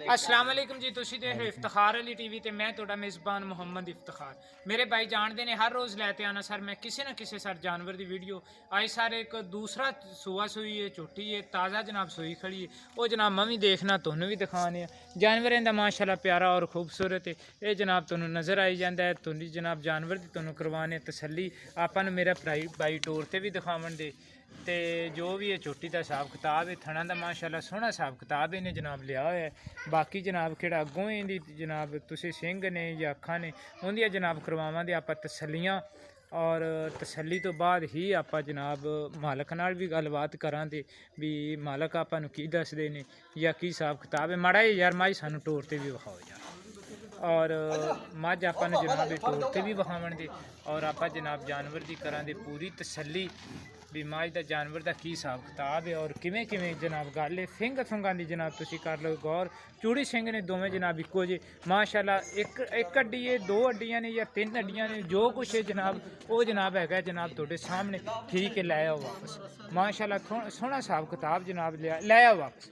अस्सलाम वालेकुम जी, तुसी देख रहे हो इफ्तिखार अली टीवी ते मैं ਤੁਹਾਡਾ मेज़बान मुहम्मद इफ्तिखार। मेरे भाई जानते ने हर रोज़ लैते आना सर मैं किसी ना किसी सर जानवर की वीडियो आई सर एक दूसरा सूआ सूई है झोटी है ताज़ा जनाब सूई खड़ी है वो जनाब मैं भी देखना तुहानू भी दिखाने जानवरें का माशाल्लाह प्यारा और खूबसूरत है ये जनाब तुहानू नज़र आई जाता है तुहानू जनाब जानवर की तुहानू करवाने तसल्ली आपां मेरा भाई टूर ते भी दिखावन दे ਤੇ ਜੋ ਵੀ ਇਹ ਛੋਟੀ ਦਾ ਹਿਸਾਬ ਕਿਤਾਬ ਹੈ ਥਣਾ ਦਾ ਮਾਸ਼ਾਅੱਲਾ ਸੋਹਣਾ ਹਿਸਾਬ ਕਿਤਾਬ ਇਹਨੇ ਜਨਾਬ ਲਿਆ ਹੋਇਆ ਹੈ ਬਾਕੀ ਜਨਾਬ ਕਿਹੜਾ ਅੱਗੋਂ ਇਹਦੀ ਜਨਾਬ ਤੁਸੀਂ ਸਿੰਘ ਨੇ ਜਾਂ ਅੱਖਾਂ ਨੇ ਉਹਦੀਆਂ ਜਨਾਬ ਕਰਵਾਵਾਂਗੇ ਆਪਾਂ ਤਸੱਲੀਆਂ ਔਰ ਤਸੱਲੀ ਤੋਂ ਬਾਅਦ ਹੀ ਆਪਾਂ ਜਨਾਬ ਮਾਲਕ ਨਾਲ ਵੀ ਗੱਲਬਾਤ ਕਰਾਂਗੇ ਵੀ ਮਾਲਕ ਆਪਾਂ ਨੂੰ ਕੀ ਦੱਸਦੇ ਨੇ ਜਾਂ ਕੀ ਹਿਸਾਬ ਕਿਤਾਬ ਹੈ ਮਾੜਾ ਯਾਰ ਮਾਈ ਸਾਨੂੰ ਟੂਰ ਤੇ ਵੀ ਵਿਖਾਓ ਯਾਰ और मझ आप जनाब टूर से भी विखावन दे और आप जनाब जानवर की करा दे पूरी तसल्ली भी मझ का जानवर का की हिसाब किताब है और किमें किमें जनाब गल है सिंह सुंगां की जनाब तुसीं कर लो गौर चूड़ी सिंह ने दोवें जनाब इक्को जे माशाअल्लाह एक अड्डी है दो अड्डियां ने या तीन अड्डियां ने जो कुछ है जनाब वो जनाब है जनाब तुहाडे सामने ठीक है लै आओ वापस माशाअल्लाह सोहना हिसाब किताब जनाब लै आओ वापस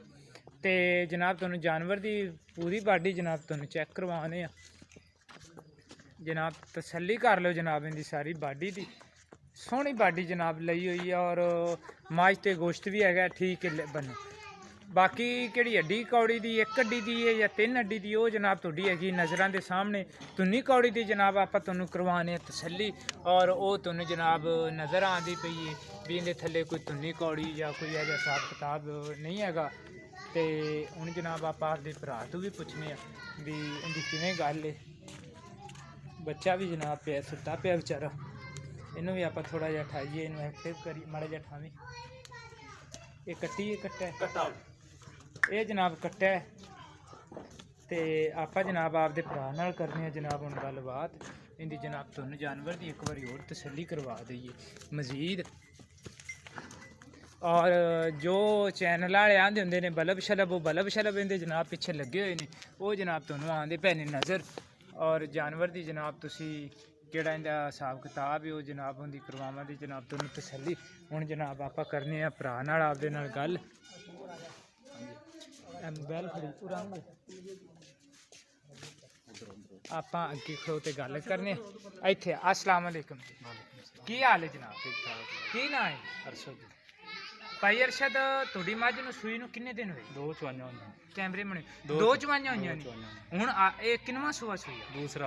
तो जनाब तुहानू जानवर की पूरी बाडी जनाब तुहानू चैक करवाने जनाब तसल्ली कर लो जनाब इनकी सारी बाडी की सोहनी बाडी जनाब लई हुई है और माज ते गोश्त भी है ठीक है बनो बाकी किहड़ी अड्डी कौड़ी की एक अड्डी की है या तीन अड्डी की वो जनाब तुहाडी हैगी नज़रां दे सामने तुन्नी कौड़ी की जनाब आपां तुहानू करवाने तसल्ली और वो तुहानू जनाब नज़र आती पई है भी इहदे थल्ले कोई तुन्नी कौड़ी या कोई ऐसा हिसाब किताब नहीं हैगा तो हूँ जनाब आप आपके भरा तो भी पूछने भी इनकी किमें गल है बच्चा भी जनाब पे सुता पे बेचारा इनू भी आप थोड़ा जहा ठाइए इन एक्टिव करिए माड़ा जहा ठावी ये कट्टी कट्टा ये जनाब कट्टा है तो आप जनाब आपके भरा नाल करने जनाब हूँ गलबात इनकी जनाब तुहानू जानवर की एक बार होर तसल्ली करवा दईए मजीद और जो चैनल वाले आते होंगे ने बल्ब शलब वो बल्ब शलब इनके जनाब पिछे लगे हुए हैं वो जनाब तुहानू आते पे ने नज़र और जानवर की जनाब तुसी केड़ा इनका हिसाब किताब है वो जनाब उनकी करवावां दी जनाब तुहानू तसल्ली हुण जनाब आप करने भरा नाल आपदे नाल गल मोबाइल खड़ी उड़ांगे आप अगे खड़ो ते गल करने इत्थे अस्सलाम वालेकुम की हाल है जनाब ठीक ठाक की ना है अरशद भाई अरशद तुहाडी मझ नूं सूई नूं किन्ने दिन होए दो चवाइयां होईयां कैमरे बने दो चवाइयां होईयां ने हुण ये किन्नवां सूआ सूई है दूसरा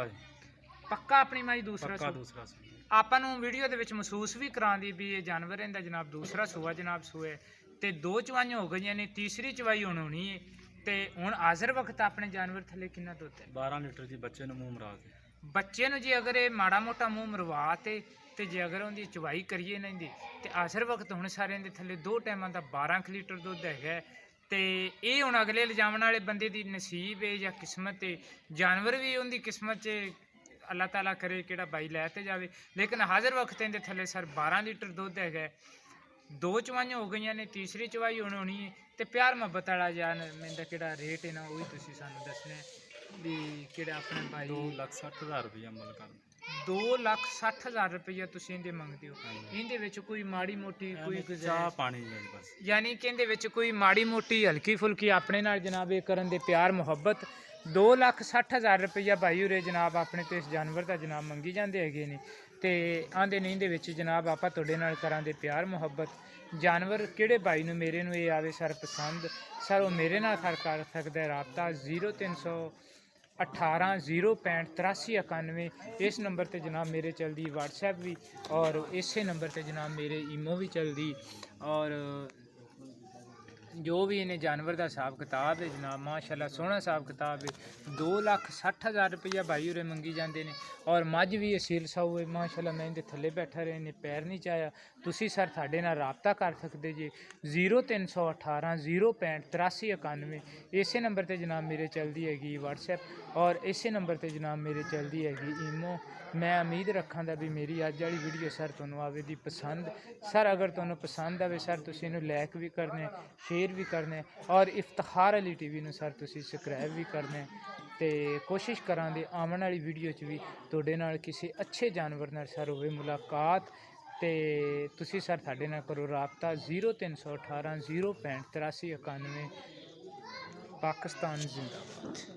पक्का अपनी मझ दूसरा पक्का सूआ दूसरा आपां नूं वीडियो दे विच महसूस भी करांदी भी ये जानवर इहदा जनाब दूसरा सूआ जनाब सूए ते दो चवाइयां हो गईयां ने तीसरी चवाई हुण होनी है ते हुण हाज़र वक्त अपने जानवर थल्ले किन्ना दुध है 12 लीटर जी बच्चे नूं मूंह मरा के बच्चे नूं जे अगर ये माड़ा मोटा मूँह मरवा ते जे अगर उनकी चवाई करिए ना इनकी तो हाज़र वक्त हुण सारे दे थल्ले दो टाइमां दा 12 लीटर दुध है तो ये हुण अगले लिजावन वाले बंदे की नसीब है या किस्मत है जानवर भी उनकी किस्मत च अल्लाह ताला करे किहड़ा बाई लैते जाए लेकिन हाज़र वक्त इनके थल्ले सर 12 लीटर दुध है दो चवाइयां हो गई ने तीसरी चवाई हुण होनी है तो प्यार मुहब्बत वाला जान इनका किहड़ा रेट है ना वो भी तुसीं सानूं दसना भी किहड़ा अपने भाई 2,60,000 रुपया मुल कर 2,60,000 रुपया तुसीं इहदे मंगदे हो इहदे विच कोई माड़ी मोटी कोई चाह पानी बस यानी कि इहदे विच कोई माड़ी मोटी हल्की फुल्की अपने नाल जनाब ये करन दे प्यार मुहब्बत 2,60,000 रुपया भाई उरे जनाब अपने तो इस जानवर का जनाब मंगी जाते है तो आंदे नहीं इहदे जनाब आप तुहाडे नाल करां दे प्यार मुहब्बत जानवर किहड़े भाई नूं मेरे नूं ये आवे सर पसंद सर वो मेरे नाल कर सकदा है राबता 0318 065 8391 इस नंबर पर जनाब मेरे चलती व्हाट्सएप भी और इस नंबर पर जनाब मेरे ईमो भी चलती और जो भी इन्हें जानवर का हिसाब किताब है जनाब माशाल्लाह सोहना हिसाब किताब है 2,60,000 रुपया भाई उरे मंगी जाते हैं और मझ भी असील साऊ है माशाल्लाह मैं इनके थल्ले बैठा रहे इन्हें पैर नहीं चाया तुसी सर साढ़े नाल राबता कर सकते जी 0318 065 8391 इस नंबर पर जनाब मेरे चलती हैगी व्हाट्सएप और इस नंबर पर जनाब मेरे चलती हैगी ईमो मैं उम्मीद रखा भी मेरी अज वाली वीडियो सर तुहानूं आवेगी पसंद सर अगर तुहानूं पसंद आवे सर तुसीं इहनूं लाइक भी करने शेयर भी करने और इफ्तिखार अली टीवी नूं सर तुसीं सबसक्राइब भी करने तो कोशिश करांगे आवन वाली वीडियो च भी तुहाडे नाल किसी अच्छे जानवर नाल सर होवे मुलाकात तो तुसीं सर साडे नाल करो राबता 0318 065 8391 पाकिस्तान जिंदाबाद।